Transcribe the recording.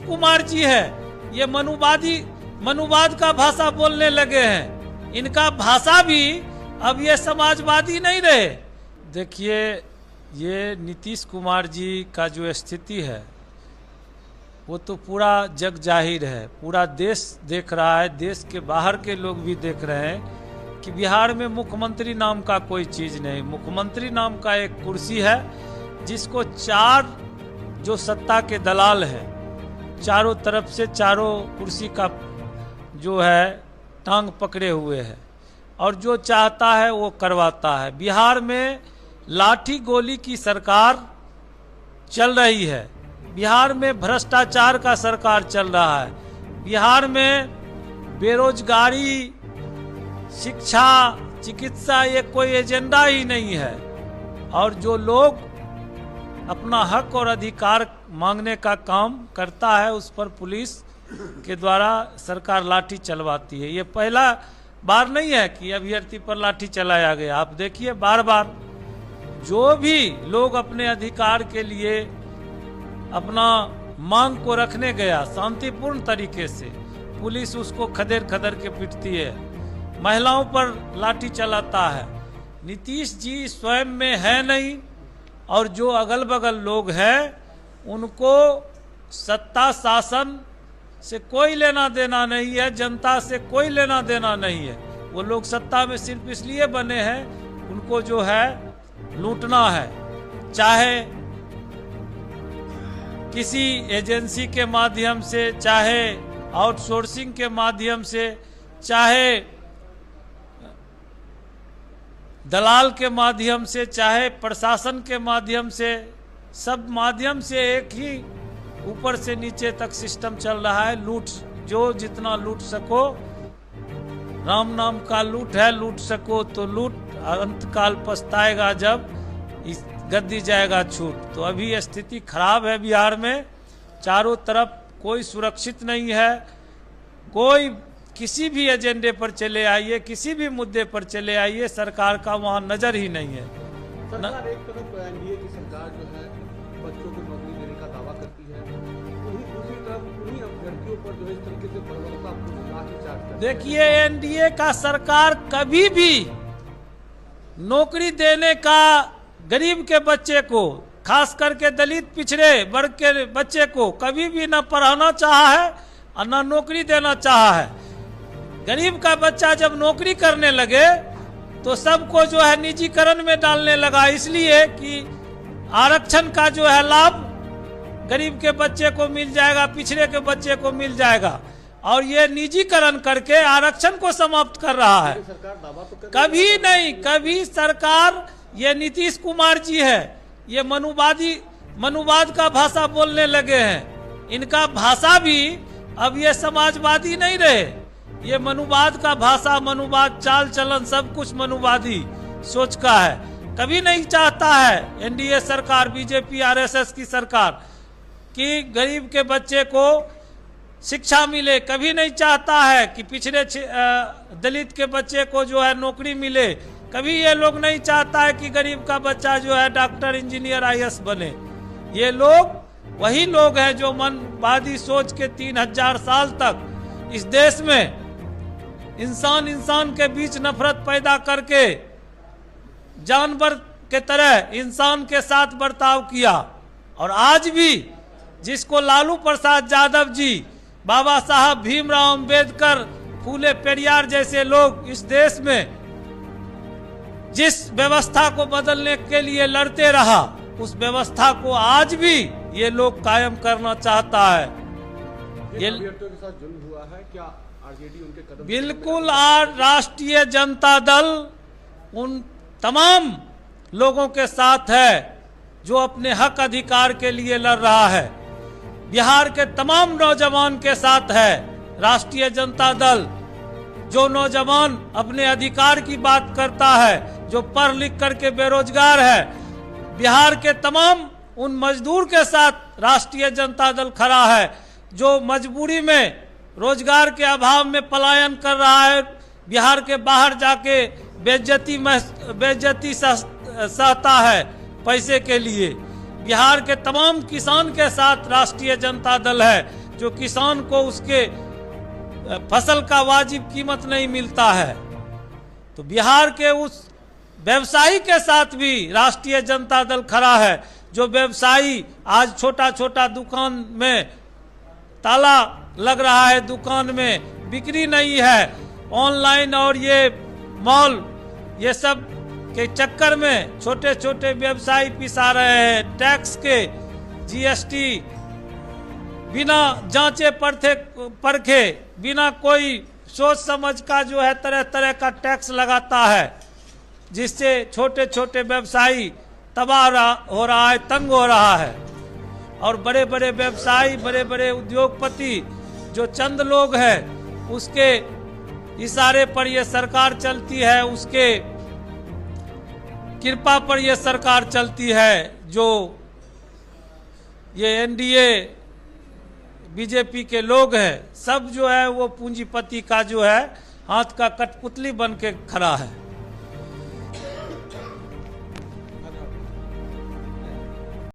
कुमार जी है, ये मनुवाद का भाषा बोलने लगे हैं। इनका भाषा भी अब ये समाजवादी नहीं रहे। देखिए, ये नीतीश कुमार जी का जो स्थिति है वो तो पूरा जग जाहिर है, पूरा देश देख रहा है, देश के बाहर के लोग भी देख रहे हैं कि बिहार में मुख्यमंत्री नाम का कोई चीज़ नहीं। मुख्यमंत्री नाम का एक कुर्सी है जिसको चार जो सत्ता के दलाल हैं चारों तरफ से चारों कुर्सी का जो है टांग पकड़े हुए है और जो चाहता है वो करवाता है। बिहार में लाठी गोली की सरकार चल रही है, बिहार में भ्रष्टाचार का सरकार चल रहा है, बिहार में बेरोजगारी, शिक्षा, चिकित्सा ये कोई एजेंडा ही नहीं है। और जो लोग अपना हक और अधिकार मांगने का काम करता है उस पर पुलिस के द्वारा सरकार लाठी चलवाती है। ये पहला बार नहीं है कि अभ्यर्थी पर लाठी चलाया गया। आप देखिए, बार बार जो भी लोग अपने अधिकार के लिए अपना मांग को रखने गया शांतिपूर्ण तरीके से, पुलिस उसको खदेड़ खदेड़ के पीटती है, महिलाओं पर लाठी चलाता है। नीतीश जी स्वयं में है नहीं और जो अगल बगल लोग हैं उनको सत्ता शासन से कोई लेना देना नहीं है, जनता से कोई लेना देना नहीं है। वो लोग सत्ता में सिर्फ इसलिए बने हैं उनको जो है लूटना है, चाहे किसी एजेंसी के माध्यम से, चाहे आउटसोर्सिंग के माध्यम से, चाहे दलाल के माध्यम से, चाहे प्रशासन के माध्यम से, सब माध्यम से एक ही ऊपर से नीचे तक सिस्टम चल रहा है। लूट, जो जितना लूट सको, राम नाम का लूट है, लूट सको तो लूट, अंतकाल पछताएगा जब इस गद्दी जाएगा छूट। तो अभी स्थिति खराब है बिहार में, चारों तरफ कोई सुरक्षित नहीं है। कोई किसी भी एजेंडे पर चले आइए, किसी भी मुद्दे पर चले आइए, सरकार का वहाँ नजर ही नहीं है। सरकार एक तरफ एनडीए की सरकार जो है बच्चों को नौकरी देने का दावा करती है, वहीं दूसरी तरफ उन्हीं अभ्यर्थियों पर जो है इस तरीके से बर्बरतापूर्ण लाठीचार्ज करती है। देखिए, एनडीए का सरकार कभी भी नौकरी देने का गरीब के बच्चे को, खास करके दलित पिछड़े वर्ग के बच्चे को कभी भी न पढ़ाना चाहा है और न नौकरी देना चाहा है। गरीब का बच्चा जब नौकरी करने लगे तो सबको जो है निजीकरण में डालने लगा, इसलिए कि आरक्षण का जो है लाभ गरीब के बच्चे को मिल जाएगा, पिछड़े के बच्चे को मिल जाएगा, और ये निजीकरण करके आरक्षण को समाप्त कर रहा है। कभी नहीं, कभी सरकार, ये नीतीश कुमार जी है, ये मनुवाद का भाषा बोलने लगे हैं। इनका भाषा भी अब ये समाजवादी नहीं रहे। ये मनुवाद का भाषा, मनुवाद चाल चलन सब कुछ मनुवादी सोच का है। कभी नहीं चाहता है एनडीए सरकार, बीजेपी आरएसएस की सरकार कि गरीब के बच्चे को शिक्षा मिले। कभी नहीं चाहता है कि पिछड़े दलित के बच्चे को जो है नौकरी मिले। कभी ये लोग नहीं चाहता है कि गरीब का बच्चा जो है डॉक्टर, इंजीनियर, आईएएस बने। ये लोग वही लोग हैं जो मनवादी सोच के 3000 साल तक इस देश में इंसान के बीच नफरत पैदा करके जानवर के तरह इंसान के साथ बर्ताव किया। और आज भी जिसको लालू प्रसाद यादव जी, बाबा साहब भीमराव अंबेडकर, फूले पेरियार जैसे लोग इस देश में जिस व्यवस्था को बदलने के लिए लड़ते रहा, उस व्यवस्था को आज भी ये लोग कायम करना चाहता है। ये अभ्यर्थियों के साथ जुल्म हुआ है, क्या आरजेडी उनके कदम? बिल्कुल। आज राष्ट्रीय जनता दल उन तमाम लोगों के साथ है जो अपने हक अधिकार के लिए लड़ रहा है। बिहार के तमाम नौजवान के साथ है राष्ट्रीय जनता दल। जो नौजवान अपने अधिकार की बात करता है, जो पढ़ लिख करके बेरोजगार है, बिहार के तमाम उन मजदूर के साथ राष्ट्रीय जनता दल खड़ा है। जो मजबूरी में रोजगार के अभाव में पलायन कर रहा है, बिहार के बाहर जाके बेइज्जती सहता है पैसे के लिए। बिहार के तमाम किसान के साथ राष्ट्रीय जनता दल है। जो किसान को उसके फसल का वाजिब कीमत नहीं मिलता है। तो बिहार के उस व्यवसायी के साथ भी राष्ट्रीय जनता दल खड़ा है, जो व्यवसायी आज छोटा छोटा दुकान में ताला लग रहा है, दुकान में बिक्री नहीं है, ऑनलाइन और ये मॉल ये सब के चक्कर में छोटे छोटे व्यवसायी पिसा रहे हैं। टैक्स के जीएसटी बिना जांचे परखे बिना कोई सोच समझ का जो है तरह तरह का टैक्स लगाता है, जिससे छोटे छोटे व्यवसायी तबाह हो रहा है, तंग हो रहा है। और बड़े बड़े व्यवसायी, बड़े बड़े उद्योगपति जो चंद लोग हैं, उसके इशारे पर यह सरकार चलती है, उसके कृपा पर यह सरकार चलती है। जो ये एनडीए बीजेपी के लोग हैं, सब जो है वो पूंजीपति का जो है हाथ का कठपुतली बन के खड़ा है।